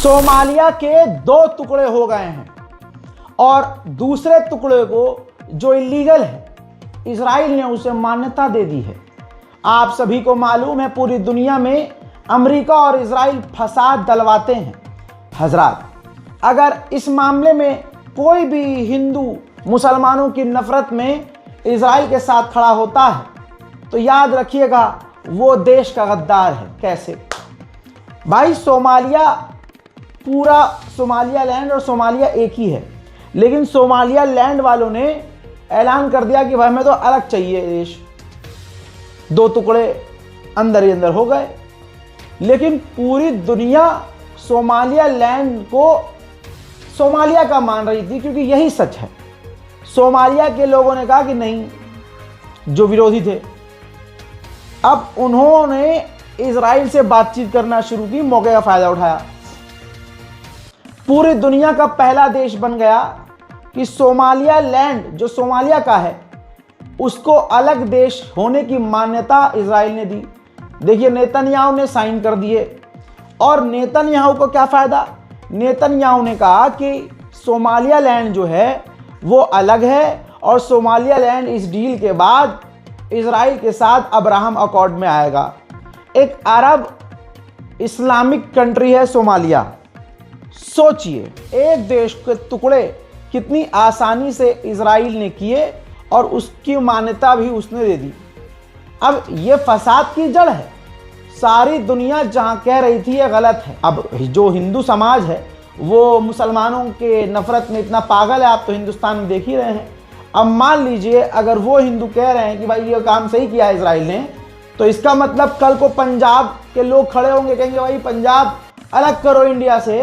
Somalia के 2 टुकड़े हो गए हैं और दूसरे टुकड़े को जो इलीगल है इजराइल ने उसे मान्यता दे दी है। आप सभी को मालूम है पूरी दुनिया में अमेरिका और इजराइल फसाद डलवाते हैं। हजरात, अगर इस मामले में कोई भी हिंदू मुसलमानों की नफरत में इजराइल के साथ खड़ा होता है तो याद रखिएगा वो देश का गद्दार है। कैसे भाई? सोमालिया, पूरा सोमालिया लैंड और सोमालिया एक ही है, लेकिन सोमालिया लैंड वालों ने ऐलान कर दिया कि भाई हमें तो अलग चाहिए देश। 2 टुकड़े अंदर ही अंदर हो गए, लेकिन पूरी दुनिया सोमालिया लैंड को सोमालिया का मान रही थी क्योंकि यही सच है। सोमालिया के लोगों ने कहा कि नहीं, जो विरोधी थे। अब उन्होंने इजराइल से बातचीत करना शुरू की, मौके का फायदा उठाया। पूरी दुनिया का पहला देश बन गया कि सोमालिया लैंड जो सोमालिया का है उसको अलग देश होने की मान्यता इजराइल ने दी। देखिए, नेतन्याहू ने साइन कर दिए। और नेतन्याहू को क्या फायदा? नेतन्याहू ने कहा कि सोमालिया लैंड जो है वो अलग है और सोमालिया लैंड इस डील के बाद इजराइल के साथ अब्राहम अकॉर्ड में आएगा। एक अरब इस्लामिक कंट्री है सोमालिया। सोचिए, एक देश के टुकड़े कितनी आसानी से इजराइल ने किए और उसकी मान्यता भी उसने दे दी। अब ये फसाद की जड़ है। सारी दुनिया जहां कह रही थी ये गलत है। अब जो हिंदू समाज है वो मुसलमानों के नफरत में इतना पागल है, आप तो हिंदुस्तान में देख ही रहे हैं। अब मान लीजिए अगर वो हिंदू कह रहे हैं कि भाई ये काम सही किया है इजराइल ने, तो इसका मतलब कल को पंजाब के लोग खड़े होंगे, कहेंगे भाई पंजाब अलग करो इंडिया से,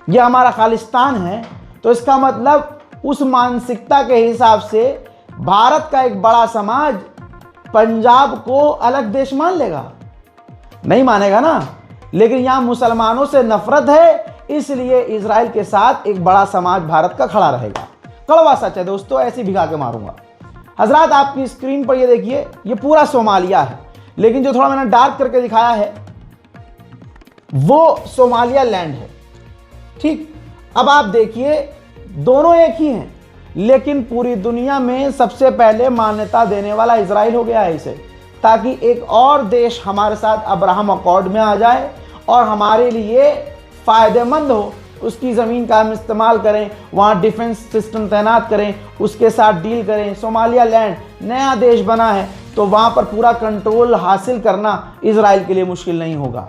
ये हमारा खालिस्तान है। तो इसका मतलब उस मानसिकता के हिसाब से भारत का एक बड़ा समाज पंजाब को अलग देश मान लेगा? नहीं मानेगा ना। लेकिन यहां मुसलमानों से नफरत है, इसलिए इजराइल के साथ एक बड़ा समाज भारत का खड़ा रहेगा। कड़वा सच है दोस्तों, ऐसी भिगा के मारूंगा। हजरात, आपकी स्क्रीन पर ये देखिए, ये पूरा सोमालिया है, लेकिन जो थोड़ा मैंने डार्क करके दिखाया है वो सोमालिया लैंड है। ठीक, अब आप देखिए दोनों एक ही हैं, लेकिन पूरी दुनिया में सबसे पहले मान्यता देने वाला इजराइल हो गया है इसे, ताकि एक और देश हमारे साथ अब्राहम अकॉर्ड में आ जाए और हमारे लिए फ़ायदेमंद हो। उसकी ज़मीन का हम इस्तेमाल करें, वहाँ डिफेंस सिस्टम तैनात करें, उसके साथ डील करें। सोमालिया लैंड नया देश बना है तो वहाँ पर पूरा कंट्रोल हासिल करना इजराइल के लिए मुश्किल नहीं होगा।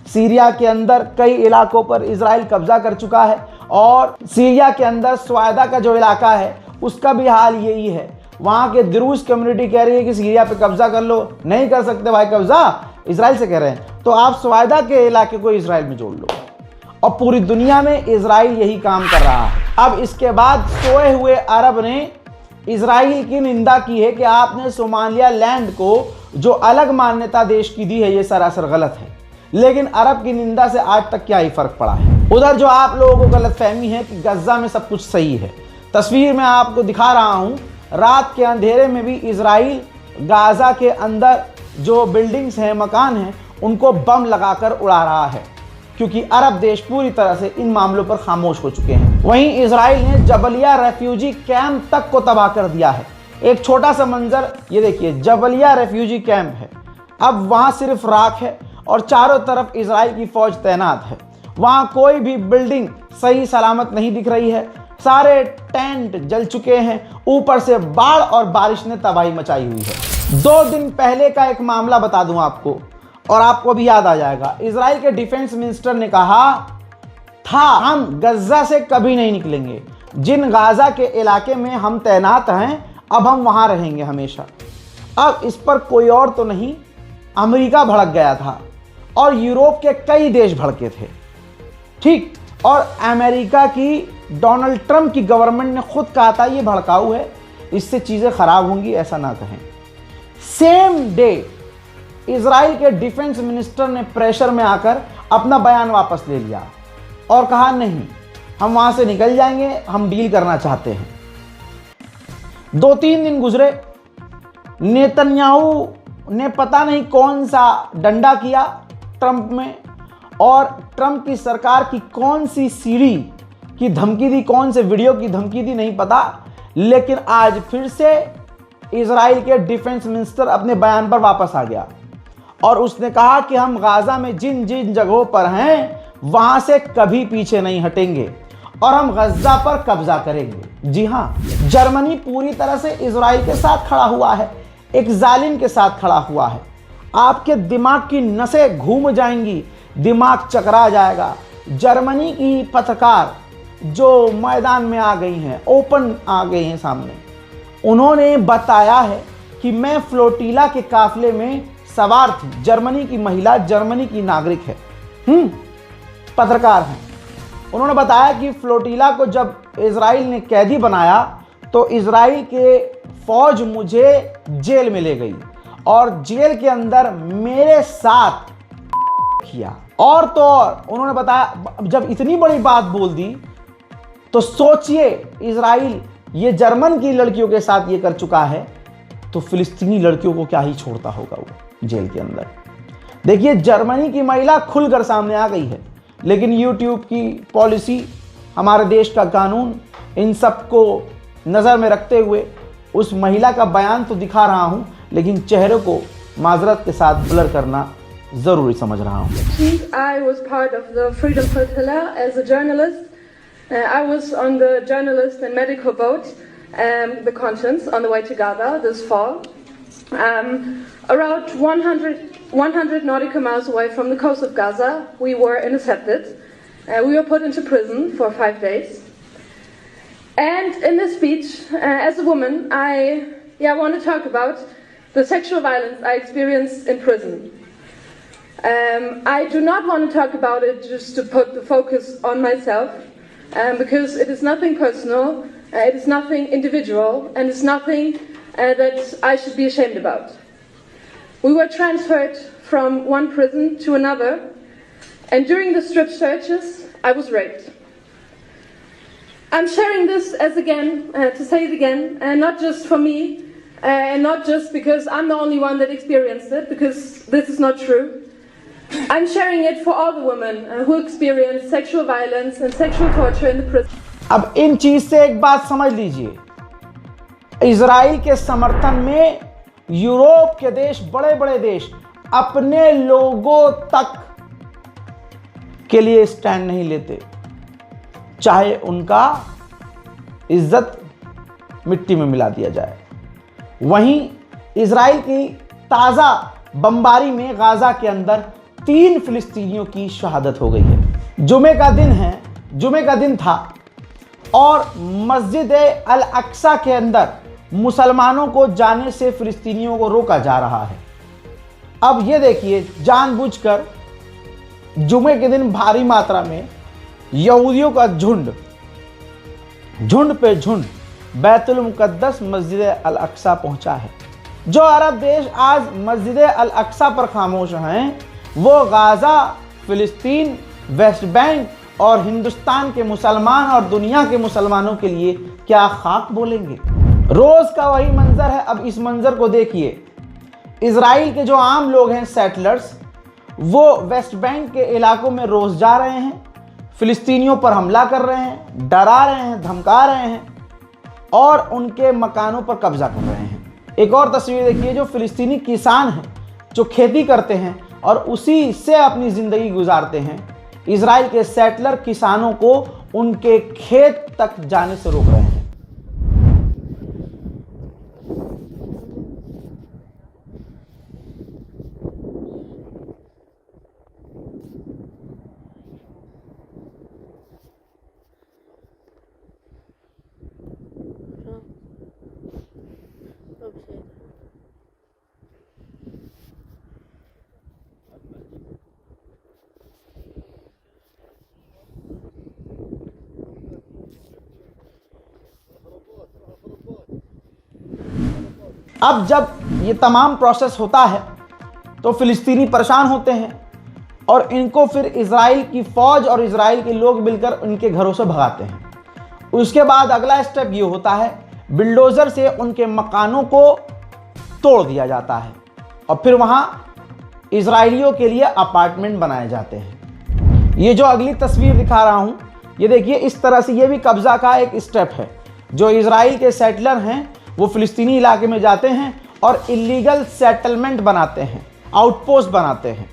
सीरिया के अंदर कई इलाकों पर इजराइल कब्जा कर चुका है और सीरिया के अंदर स्वायदा का जो इलाका है उसका भी हाल यही है। वहाँ के द्रूज कम्युनिटी कह रही है कि सीरिया पे कब्जा कर लो। नहीं कर सकते भाई कब्जा, इजराइल से कह रहे हैं, तो आप स्वायदा के इलाके को इजराइल में जोड़ लो। और पूरी दुनिया में इजराइल यही काम कर रहा है। अब इसके बाद सोए हुए अरब ने इजराइल की निंदा की है कि आपने सोमालिया लैंड को जो अलग मान्यता देश की दी है ये सरासर गलत है। लेकिन अरब की निंदा से आज तक क्या ही फर्क पड़ा है। उधर जो आप लोगों को गलतफहमी है कि गज्जा में सब कुछ सही है, तस्वीर में आपको दिखा रहा हूं, रात के अंधेरे में भी इजराइल गाजा के अंदर जो बिल्डिंग्स हैं, मकान हैं, उनको बम लगाकर उड़ा रहा है, क्योंकि अरब देश पूरी तरह से इन मामलों पर खामोश हो चुके हैं। वहीं इजराइल ने जबलिया रेफ्यूजी कैंप तक को तबाह कर दिया है। एक छोटा सा मंजर ये देखिए, जबलिया रेफ्यूजी कैंप है। अब वहां सिर्फ राख है और चारों तरफ इजराइल की फौज तैनात है। वहां कोई भी बिल्डिंग सही सलामत नहीं दिख रही है। सारे टेंट जल चुके हैं, ऊपर से बाढ़ और बारिश ने तबाही मचाई हुई है। 2 दिन पहले का एक मामला बता दूं आपको, और आपको भी याद आ जाएगा। इजराइल के डिफेंस मिनिस्टर ने कहा था हम गज्जा से कभी नहीं निकलेंगे। जिन गाजा के इलाके में हम तैनात हैं अब हम वहां रहेंगे हमेशा। अब इस पर कोई और तो नहीं, अमेरिका भड़क गया था और यूरोप के कई देश भड़के थे। ठीक, और अमेरिका की डोनाल्ड ट्रंप की गवर्नमेंट ने खुद कहा था ये भड़काऊ है, इससे चीजें खराब होंगी, ऐसा ना कहें। सेम डे इजराइल के डिफेंस मिनिस्टर ने प्रेशर में आकर अपना बयान वापस ले लिया और कहा नहीं, हम वहां से निकल जाएंगे, हम डील करना चाहते हैं। 2-3 दिन गुजरे, नेतन्याहू ने पता नहीं कौन सा डंडा किया ट्रंप में और ट्रंप की सरकार की कौन सी सीढ़ी की धमकी दी, कौन से वीडियो की धमकी दी नहीं पता, लेकिन आज फिर से इजराइल के डिफेंस मिनिस्टर अपने बयान पर वापस आ गया और उसने कहा कि हम गाजा में जिन जिन जगहों पर हैं वहां से कभी पीछे नहीं हटेंगे और हम गजा पर कब्जा करेंगे। जी हां, जर्मनी पूरी तरह से इजराइल के साथ खड़ा हुआ है, एक जालिम के साथ खड़ा हुआ है। आपके दिमाग की नसें घूम जाएंगी, दिमाग चकरा जाएगा। जर्मनी की पत्रकार जो मैदान में आ गई हैं, ओपन आ गई हैं सामने, उन्होंने बताया है कि मैं फ्लोटिला के काफिले में सवार थी। जर्मनी की महिला, जर्मनी की नागरिक है, पत्रकार हैं। उन्होंने बताया कि फ्लोटिला को जब इजराइल ने कैदी बनाया तो इजराइल के फौज मुझे जेल में ले गई और जेल के अंदर मेरे साथ किया। और तो और उन्होंने बताया, जब इतनी बड़ी बात बोल दी तो सोचिए, इजराइल ये जर्मन की लड़कियों के साथ ये कर चुका है तो फिलिस्तीनी लड़कियों को क्या ही छोड़ता होगा वो जेल के अंदर। देखिए, जर्मनी की महिला खुलकर सामने आ गई है, लेकिन यूट्यूब की पॉलिसी, हमारे देश का कानून, इन सब को नज़र में रखते हुए उस महिला का बयान तो दिखा रहा हूं, लेकिन चेहरे को माजरत के साथ ब्लर करना ज़रूरी समझ रहा हूं। I was part of the Freedom Flotilla as a journalist. I was on the journalist and medical boat, the Conscience, on the way to Gaza this fall. Around 100 nautical miles away from the coast of Gaza, we were intercepted. We were put into prison for 5 days. And in this speech, as a woman, I want to talk about the sexual violence I experienced in prison. I do not want to talk about it just to put the focus on myself, because it is nothing personal, it is nothing individual, and it's nothing that I should be ashamed about. We were transferred from one prison to another, and during the strip searches, I was raped. I'm sharing this as again, to say it again, and not just for me, and not just because I'm the only one that experienced it, because this is not true. I'm sharing it for all the women who experience sexual violence and sexual torture in the prison. अब इन चीज से एक बात समझ लीजिए, Israel के समर्थन में यूरोप के देश, बड़े बड़े देश अपने लोगों तक के लिए स्टैंड नहीं लेते, चाहे उनका इज्जत मिट्टी में मिला दिया जाए। वहीं इजराइल की ताज़ा बमबारी में गाजा के अंदर 3 फिलिस्तीनियों की शहादत हो गई है। जुमे का दिन है, जुमे का दिन था और मस्जिद अल अक्सा के अंदर मुसलमानों को जाने से फिलिस्तीनियों को रोका जा रहा है। अब ये देखिए, जानबूझकर जुमे के दिन भारी मात्रा में यहूदियों का झुंड पे झुंड बैतुल मुकद्दस मस्जिद अल अक्सा पहुंचा है। जो अरब देश आज मस्जिद अल अक्सा पर खामोश हैं, वो गाजा, फिलिस्तीन, वेस्ट बैंक और हिंदुस्तान के मुसलमान और दुनिया के मुसलमानों के लिए क्या खाक बोलेंगे। रोज का वही मंजर है। अब इस मंजर को देखिए, इजराइल के जो आम लोग हैं, सेटलर्स, वो वेस्ट बैंक के इलाकों में रोज जा रहे हैं, फिलिस्तीनियों पर हमला कर रहे हैं, डरा रहे हैं, धमका रहे हैं और उनके मकानों पर कब्जा कर रहे हैं। एक और तस्वीर देखिए, जो फिलिस्तीनी किसान हैं, जो खेती करते हैं और उसी से अपनी ज़िंदगी गुजारते हैं, इजराइल के सेटलर किसानों को उनके खेत तक जाने से रोक रहे हैं। अब जब ये तमाम प्रोसेस होता है तो फिलिस्तीनी परेशान होते हैं और इनको फिर इजराइल की फ़ौज और इजराइल के लोग मिलकर उनके घरों से भगाते हैं। उसके बाद अगला स्टेप ये होता है, बिल्डोज़र से उनके मकानों को तोड़ दिया जाता है और फिर वहाँ इजराइलियों के लिए अपार्टमेंट बनाए जाते हैं। ये जो अगली तस्वीर दिखा रहा हूं, ये देखिए इस तरह से, ये भी कब्जा का एक स्टेप है। जो इजराइल के सेटलर हैं वो फिलिस्तीनी इलाके में जाते हैं और इलीगल सेटलमेंट बनाते हैं, आउटपोस्ट बनाते हैं,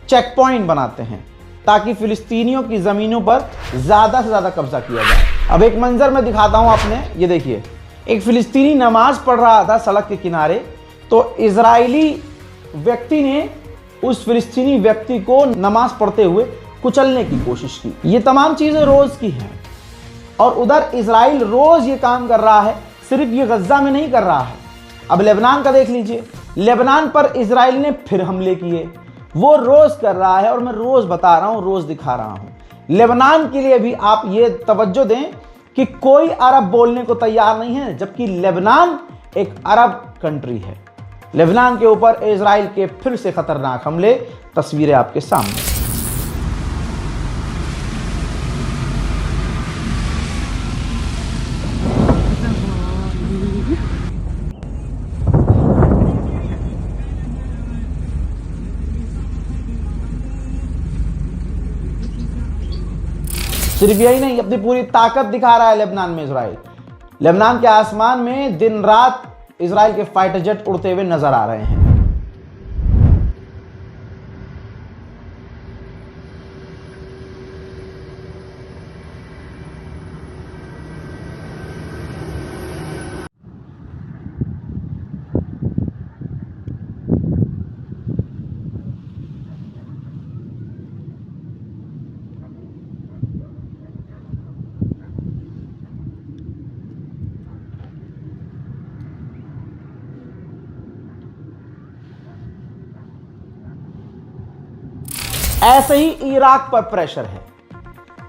चेक पॉइंट बनाते हैं, ताकि फिलिस्तीनियों की ज़मीनों पर ज़्यादा से ज़्यादा कब्जा किया जाए। अब एक मंजर मैं दिखाता हूँ आपने, ये देखिए एक फिलिस्तीनी नमाज पढ़ रहा था सड़क के किनारे, तो इजरायली व्यक्ति ने उस फिलिस्तीनी व्यक्ति को नमाज पढ़ते हुए कुचलने की कोशिश की। ये तमाम चीज़ें रोज़ की हैं और उधर इजराइल रोज़ ये काम कर रहा है, सिर्फ ये गज़ा में नहीं कर रहा है। अब लेबनान का देख लीजिए, लेबनान पर इजराइल ने फिर हमले किए, वो रोज़ कर रहा है और मैं रोज़ बता रहा हूँ, रोज़ दिखा रहा हूँ। लेबनान के लिए भी आप ये तवज्जो दें कि कोई अरब बोलने को तैयार नहीं है, जबकि लेबनान एक अरब कंट्री है। लेबनान के ऊपर इजराइल के फिर से खतरनाक हमले, तस्वीरें आपके सामने। सिर्फ यही नहीं, अपनी पूरी ताकत दिखा रहा है लेबनान में इजराइल। लेबनान के आसमान में दिन रात इजराइल के फाइटर जेट उड़ते हुए नजर आ रहे हैं। ऐसे ही इराक पर प्रेशर है,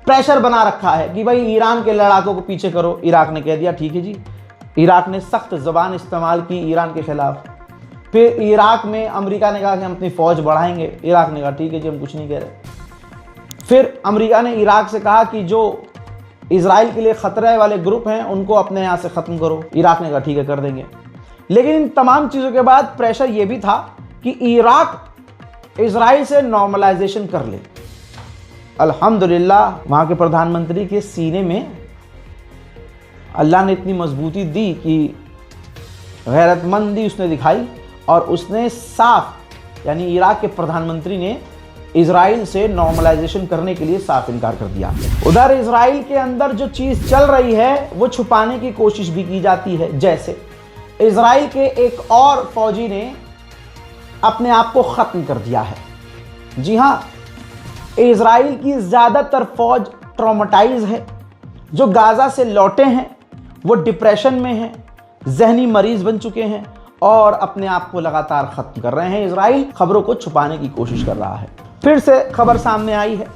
प्रेशर बना रखा है कि भाई ईरान के लड़ाकों को पीछे करो। इराक ने कह दिया ठीक है जी, इराक ने सख्त ज़बान इस्तेमाल की ईरान के खिलाफ। फिर इराक में अमेरिका ने कहा कि हम अपनी फ़ौज बढ़ाएंगे, इराक ने कहा ठीक है जी, हम कुछ नहीं कह रहे। फिर अमेरिका ने इराक से कहा कि जो इजराइल के लिए ख़तरे वाले ग्रुप हैं उनको अपने यहाँ से ख़त्म करो, इराक ने कहा ठीक है कर देंगे। लेकिन इन तमाम चीज़ों के बाद प्रेशर ये भी था कि इराक इजराइल से नॉर्मलाइजेशन कर ले। अल्हम्दुलिल्लाह वहाँ के प्रधानमंत्री के सीने में अल्लाह ने इतनी मजबूती दी कि गैरतमंदी उसने दिखाई और उसने साफ, यानी इराक के प्रधानमंत्री ने इजराइल से नॉर्मलाइजेशन करने के लिए साफ इनकार कर दिया। उधर इजराइल के अंदर जो चीज़ चल रही है वो छुपाने की कोशिश भी की जाती है। जैसे इजराइल के एक और फौजी ने अपने आप को ख़त्म कर दिया है। जी हाँ, इजराइल की ज़्यादातर फौज ट्रॉमेटाइज है। जो गाज़ा से लौटे हैं वो डिप्रेशन में हैं, जहनी मरीज़ बन चुके हैं और अपने आप को लगातार ख़त्म कर रहे हैं। इजराइल खबरों को छुपाने की कोशिश कर रहा है। फिर से खबर सामने आई है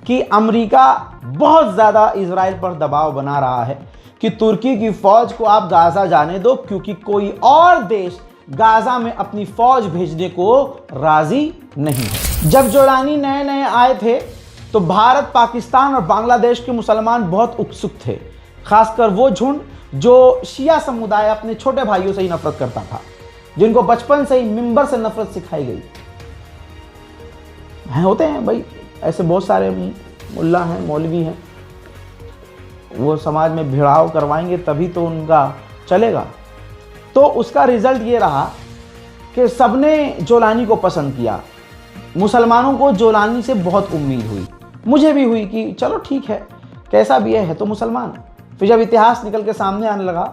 कि अमेरिका बहुत ज़्यादा इजराइल पर दबाव बना रहा है कि तुर्की की फ़ौज को आप गाज़ा जाने दो, क्योंकि कोई और देश गाज़ा में अपनी फ़ौज भेजने को राज़ी नहीं है। जब जोलानी नए नए आए थे तो भारत, पाकिस्तान और बांग्लादेश के मुसलमान बहुत उत्सुक थे, खासकर वो झुंड जो शिया समुदाय अपने छोटे भाइयों से ही नफरत करता था, जिनको बचपन से ही मिंबर से नफरत सिखाई गई है। होते हैं भाई ऐसे बहुत सारे मुल्ला हैं, मौलवी हैं, वो समाज में भिड़ाव करवाएंगे तभी तो उनका चलेगा। तो उसका रिजल्ट ये रहा कि सबने जोलानी को पसंद किया। मुसलमानों को जोलानी से बहुत उम्मीद हुई, मुझे भी हुई कि चलो ठीक है, कैसा भी है तो मुसलमान। फिर जब इतिहास निकल के सामने आने लगा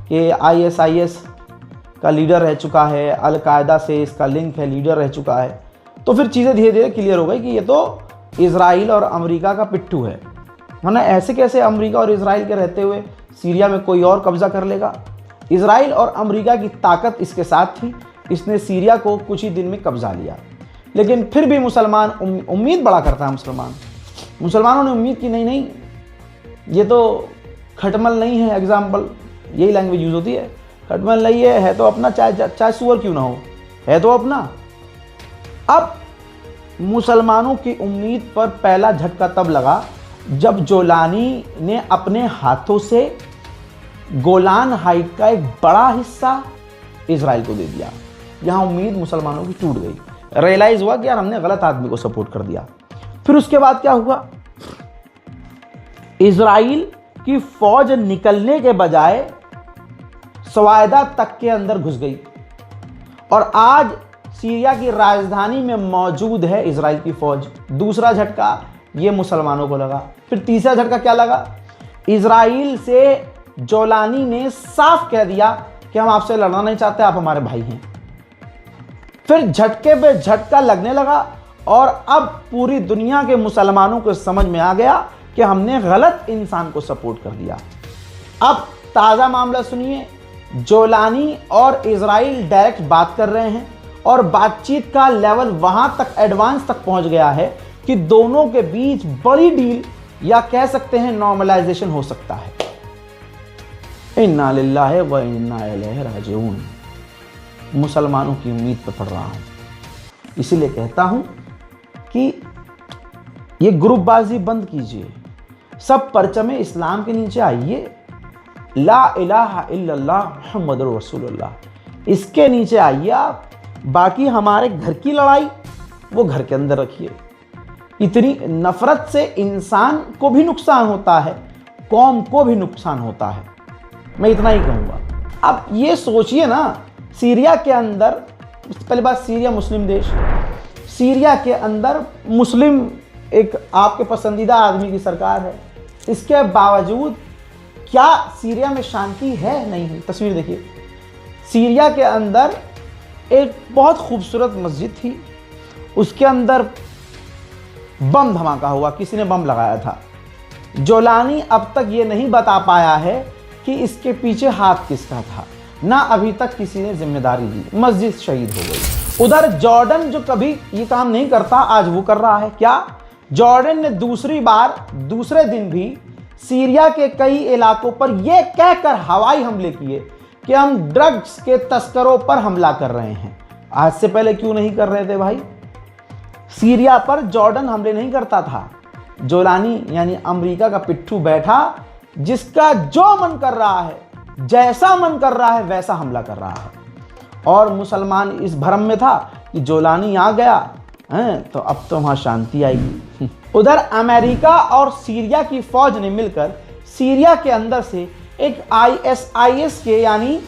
कि ISIS का लीडर रह चुका है, अल-कायदा से इसका लिंक है, लीडर रह चुका है, तो फिर चीज़ें धीरे धीरे क्लियर हो गई कि ये तो इजराइल और अमेरिका का पिट्ठू है। वरना ऐसे कैसे अमेरिका और इजराइल के रहते हुए सीरिया में कोई और कब्जा कर लेगा। इजराइल और अमेरिका की ताकत इसके साथ थी, इसने सीरिया को कुछ ही दिन में कब्जा लिया। लेकिन फिर भी मुसलमान उम्मीद बड़ा करता है। मुसलमानों ने उम्मीद की नहीं, ये तो खटमल नहीं है, एग्जाम्पल यही लैंग्वेज यूज़ होती है, खटमल नहीं है तो अपना, चाहे सुअर क्यों ना हो, है तो अपना। अब मुसलमानों की उम्मीद पर पहला झटका तब लगा जब जोलानी ने अपने हाथों से गोलान हाइट का एक बड़ा हिस्सा इजराइल को दे दिया। यहाँ उम्मीद मुसलमानों की टूट गई, रियलाइज़ हुआ कि यार हमने गलत आदमी को सपोर्ट कर दिया। फिर उसके बाद क्या हुआ, इजराइल की फौज निकलने के बजाय सवायदा तक के अंदर घुस गई और आज सीरिया की राजधानी में मौजूद है इजराइल की फौज। दूसरा झटका ये मुसलमानों को लगा। फिर तीसरा झटका क्या लगा, इजराइल से जोलानी ने साफ कह दिया कि हम आपसे लड़ना नहीं चाहते, आप हमारे भाई हैं। फिर झटके पे झटका लगने लगा और अब पूरी दुनिया के मुसलमानों को समझ में आ गया कि हमने गलत इंसान को सपोर्ट कर दिया। अब ताज़ा मामला सुनिए, जोलानी और इजराइल डायरेक्ट बात कर रहे हैं और बातचीत का लेवल वहां तक एडवांस तक पहुंच गया है कि दोनों के बीच बड़ी डील या कह सकते हैं नॉर्मलाइजेशन हो सकता है। इन्ना लिल्लाहि व इन्ना इलैहि राजिऊन। मुसलमानों की उम्मीद पर पड़ रहा हूं, इसीलिए कहता हूं कि ये ग्रुपबाजी बंद कीजिए, सब परचमे इस्लाम के नीचे आइए, ला इलाहा इल्लल्लाह मुहम्मदुर रसूलुल्लाह इसके नीचे आइए आप। बाकी हमारे घर की लड़ाई वो घर के अंदर रखिए। इतनी नफरत से इंसान को भी नुकसान होता है, कौम को भी नुकसान होता है। मैं इतना ही कहूँगा। अब ये सोचिए ना, सीरिया के अंदर, पहली बात सीरिया मुस्लिम देश, सीरिया के अंदर मुस्लिम एक आपके पसंदीदा आदमी की सरकार है, इसके बावजूद क्या सीरिया में शांति है? नहीं है। तस्वीर देखिए, सीरिया के अंदर एक बहुत खूबसूरत मस्जिद थी, उसके अंदर बम धमाका हुआ, किसी ने बम लगाया था। जोलानी अब तक ये नहीं बता पाया है कि इसके पीछे हाथ किसका था, ना अभी तक किसी ने जिम्मेदारी दी, मस्जिद शहीद हो गई। उधर जॉर्डन जो कभी ये काम नहीं करता, आज वो कर रहा है। क्या? जॉर्डन ने दूसरी बार दूसरे दिन भी सीरिया के कई इलाकों पर यह कहकर हवाई हमले किए कि हम ड्रग्स के तस्करों पर हमला कर रहे हैं। आज से पहले क्यों नहीं कर रहे थे भाई? सीरिया पर जॉर्डन हमले नहीं करता था। जोलानी यानी अमेरिका का पिट्ठू बैठा, जिसका जो मन कर रहा है, जैसा मन कर रहा है वैसा हमला कर रहा है। और मुसलमान इस भ्रम में था कि जोलानी आ गया है तो अब तो वहां शांति आएगी। उधर अमेरिका और सीरिया की फौज ने मिलकर सीरिया के अंदर से एक ISIS के यानी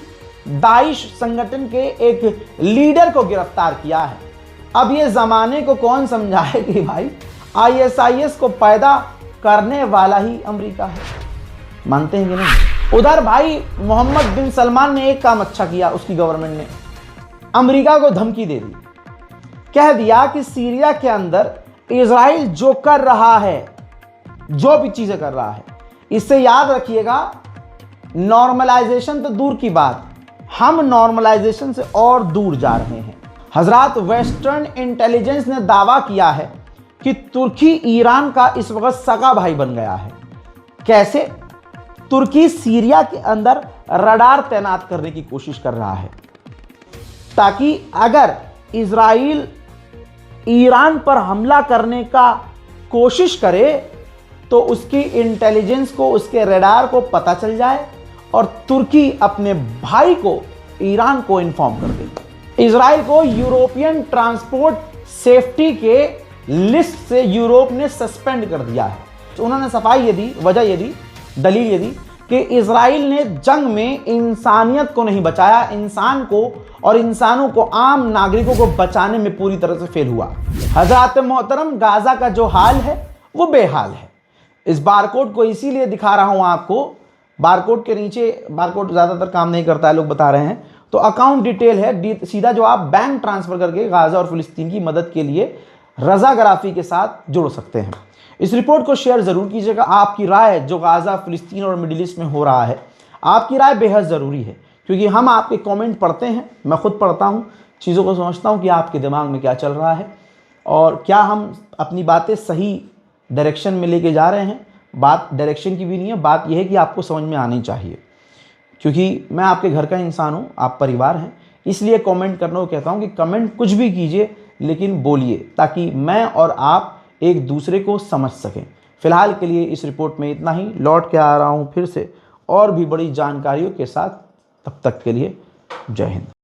दाइश संगठन के एक लीडर को गिरफ्तार किया है। अब ये जमाने को कौन समझाए कि भाई ISIS को पैदा करने वाला ही अमेरिका है। मानते हैं कि नहीं? उधर भाई मोहम्मद बिन सलमान ने एक काम अच्छा किया, उसकी गवर्नमेंट ने अमेरिका को धमकी दे दी, कह दिया कि सीरिया के अंदर इजराइल जो कर रहा है, जो भी चीजें कर रहा है, इससे याद रखिएगा नॉर्मलाइजेशन तो दूर की बात, हम नॉर्मलाइजेशन से और दूर जा रहे हैं। हजरात, वेस्टर्न इंटेलिजेंस ने दावा किया है कि तुर्की ईरान का इस वक्त सगा भाई बन गया है। कैसे? तुर्की सीरिया के अंदर रडार तैनात करने की कोशिश कर रहा है ताकि अगर इजराइल ईरान पर हमला करने का कोशिश करे तो उसकी इंटेलिजेंस को, उसके रडार को पता चल जाए और तुर्की अपने भाई को, ईरान को इन्फॉर्म कर दे। इजराइल को यूरोपियन ट्रांसपोर्ट सेफ्टी के लिस्ट से यूरोप ने सस्पेंड कर दिया है। तो उन्होंने सफाई ये दी, वजह ये दी, दलील ये दी कि इजराइल ने जंग में इंसानियत को नहीं बचाया, इंसान को और इंसानों को, आम नागरिकों को बचाने में पूरी तरह से फेल हुआ। हजरत मोहतरम, गाजा का जो हाल है वो बेहाल है। इस बारकोड को इसीलिए दिखा रहा हूं आपको, बारकोड के नीचे, बारकोड ज़्यादातर काम नहीं करता है, लोग बता रहे हैं, तो अकाउंट डिटेल है, सीधा जो आप बैंक ट्रांसफ़र करके गाजा और फिलिस्तीन की मदद के लिए रज़ाग्राफी के साथ जुड़ सकते हैं। इस रिपोर्ट को शेयर ज़रूर कीजिएगा। आपकी राय जो गाजा, फिलिस्तीन और मिडिल ईस्ट में हो रहा है, आपकी राय बेहद ज़रूरी है, क्योंकि हम आपके कमेंट पढ़ते हैं, मैं खुद पढ़ता हूं, चीज़ों को समझता हूं कि आपके दिमाग में क्या चल रहा है और क्या हम अपनी बातें सही डायरेक्शन में लेके जा रहे हैं। बात डायरेक्शन की भी नहीं है, बात यह है कि आपको समझ में आनी चाहिए, क्योंकि मैं आपके घर का इंसान हूँ, आप परिवार हैं, इसलिए कमेंट करने को कहता हूँ कि कमेंट कुछ भी कीजिए लेकिन बोलिए, ताकि मैं और आप एक दूसरे को समझ सकें। फिलहाल के लिए इस रिपोर्ट में इतना ही, लौट के आ रहा हूँ फिर से और भी बड़ी जानकारियों के साथ। तब तक के लिए जय हिंद।